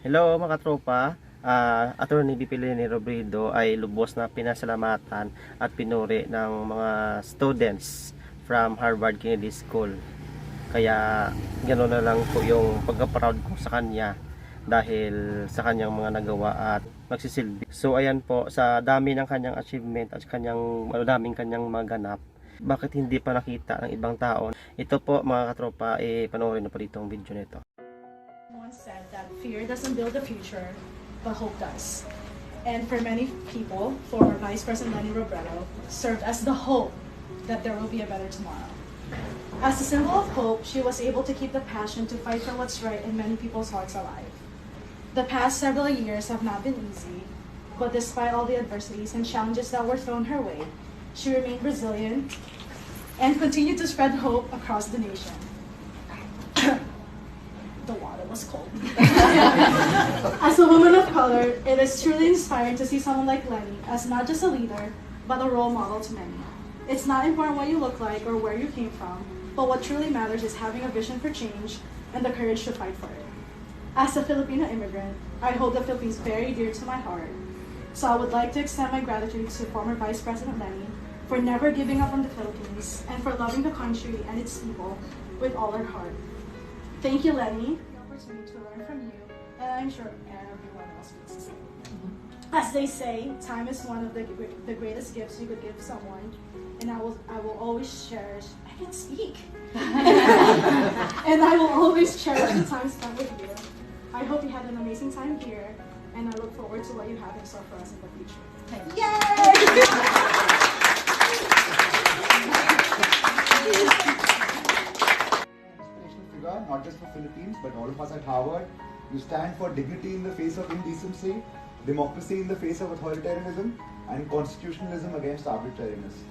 Hello mga tropa, Atty. Leni Robredo ay lubos na pinasalamatan at pinuri ng mga students from Harvard Kennedy School. Kaya gano'n na lang po yung pagka-proud ko sa kanya dahil sa kanyang mga nagawa at magsisilbi. So ayan po, sa dami ng kanyang achievement at daming kanyang maganap, bakit hindi pa nakita ng ibang tao? Ito po mga katropa, panoorin na po dito ang video nito. Once said that fear doesn't build the future, but hope does. And for many people, former Vice President Leni Robredo served as the hope that there will be a better tomorrow. As a symbol of hope, she was able to keep the passion to fight for what's right in many people's hearts alive. The past several years have not been easy, but despite all the adversities and challenges that were thrown her way, she remained resilient and continued to spread hope across the nation. The water was cold. As a woman of color, it is truly inspiring to see someone like Leni as not just a leader, but a role model to many. It's not important what you look like or where you came from, but what truly matters is having a vision for change and the courage to fight for it. As a Filipino immigrant, I hold the Philippines very dear to my heart, so I would like to extend my gratitude to former Vice President Leni for never giving up on the Philippines and for loving the country and its people with all her heart. Thank you, Leni, for the opportunity to learn from you, and I'm sure everyone else feels the same. As they say, time is one of the greatest gifts you could give someone, and I will always cherish. I can't speak. And I will always cherish the time spent with you. I hope you had an amazing time here, and I look forward to what you have in store for us in the future. Yay! Not just for Philippines, but all of us at Harvard. You stand for dignity in the face of indecency, democracy in the face of authoritarianism, and constitutionalism against arbitrariness.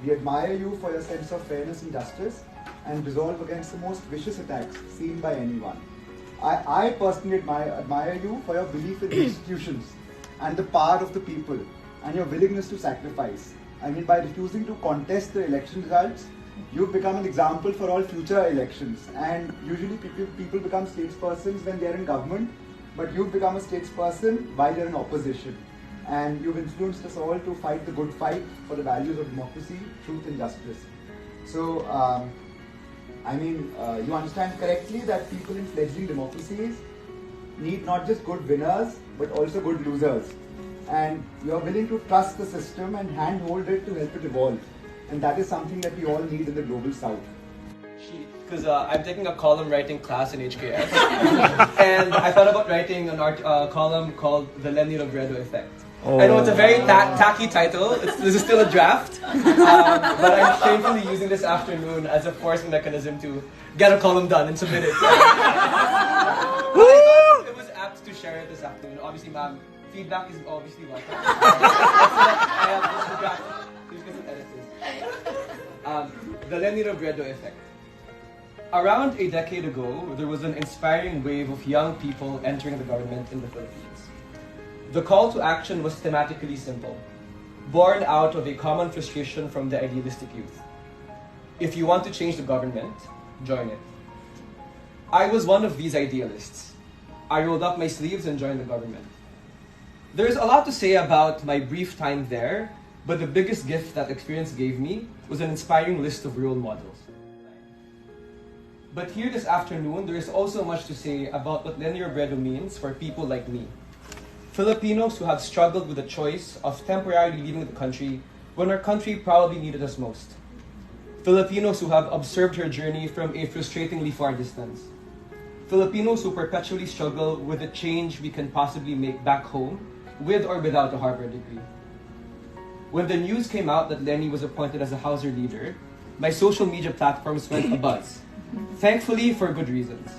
We admire you for your sense of fairness and justice, and resolve against the most vicious attacks seen by anyone. I personally admire you for your belief in institutions and the power of the people, and your willingness to sacrifice. I mean, by refusing to contest the election results, you've become an example for all future elections. And usually people become statespersons when they're in government, but you've become a statesperson while you're in opposition. And you've influenced us all to fight the good fight for the values of democracy, truth and justice. So, you understand correctly that people in fledgling democracies need not just good winners, but also good losers. And you're willing to trust the system and handhold it to help it evolve. And that is something that we all need in the global south. Because I'm taking a column writing class in HKS, and I thought about writing a column called The Leni Robredo Effect. I know it's a very tacky title, this is still a draft, but I'm shamefully using this afternoon as a forcing mechanism to get a column done and submit it. I thought it was apt to share it this afternoon. Obviously, ma'am, feedback is obviously welcome. I have this draft. Please get some edits. The Leni Robredo Effect. Around a decade ago, there was an inspiring wave of young people entering the government in the Philippines. The call to action was thematically simple, born out of a common frustration from the idealistic youth. If you want to change the government, join it. I was one of these idealists. I rolled up my sleeves and joined the government. There's a lot to say about my brief time there, but the biggest gift that experience gave me was an inspiring list of role models. But here this afternoon, there is also much to say about what Leni Robredo means for people like me. Filipinos who have struggled with the choice of temporarily leaving the country when our country probably needed us most. Filipinos who have observed her journey from a frustratingly far distance. Filipinos who perpetually struggle with the change we can possibly make back home, with or without a Harvard degree. When the news came out that Leni was appointed as a Hauser leader, my social media platforms went abuzz. Thankfully, for good reasons.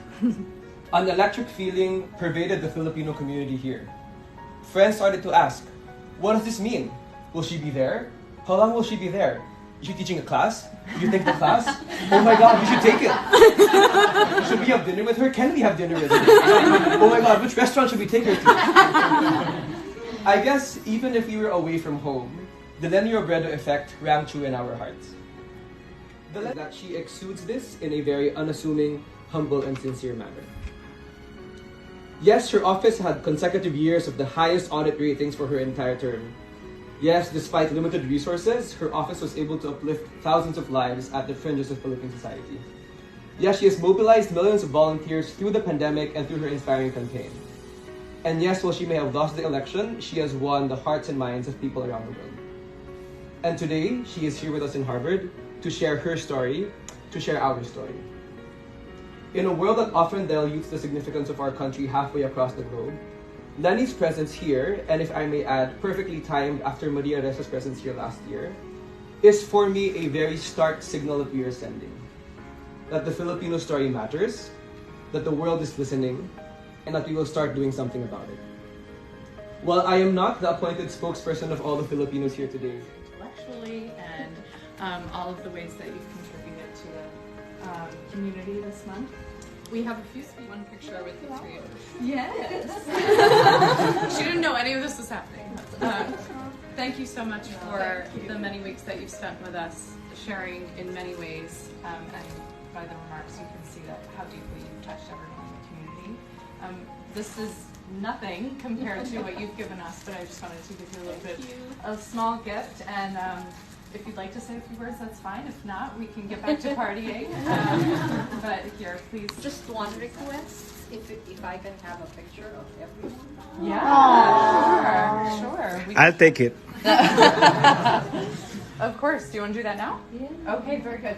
An electric feeling pervaded the Filipino community here. Friends started to ask, what does this mean? Will she be there? How long will she be there? Is she teaching a class? Did you take the class? Oh my god, we should take it! Should we have dinner with her? Can we have dinner with her? Oh my god, which restaurant should we take her to? I guess even if we were away from home, the Leni Robredo effect rang true in our hearts. That she exudes this in a very unassuming, humble, and sincere manner. Yes, her office had consecutive years of the highest audit ratings for her entire term. Yes, despite limited resources, her office was able to uplift thousands of lives at the fringes of Philippine society. Yes, she has mobilized millions of volunteers through the pandemic and through her inspiring campaign. And yes, while she may have lost the election, she has won the hearts and minds of people around the world. And today, she is here with us in Harvard to share her story, to share our story. In a world that often dilutes the significance of our country halfway across the globe, Leni's presence here, and if I may add, perfectly timed after Maria Resa's presence here last year, is for me a very stark signal that we are sending. That the Filipino story matters, that the world is listening, and that we will start doing something about it. While I am not the appointed spokesperson of all the Filipinos here today, intellectually and all of the ways that you've contributed to the community this month. We have a few one picture with the three of us. Yes. She didn't know any of this was happening. Thank you so much for the many weeks that you've spent with us, sharing in many ways, and by the remarks you can see that how deeply you've touched everyone in the community. This is nothing compared to what you've given us, but I just wanted to give you a little bit of small gift, and if you'd like to say a few words, that's fine. If not, we can get back to partying. But here, please. Just one request, if I can have a picture of everyone. Yeah, sure. I'll take it. Of course. Do you want to do that now? Yeah. Okay, very good.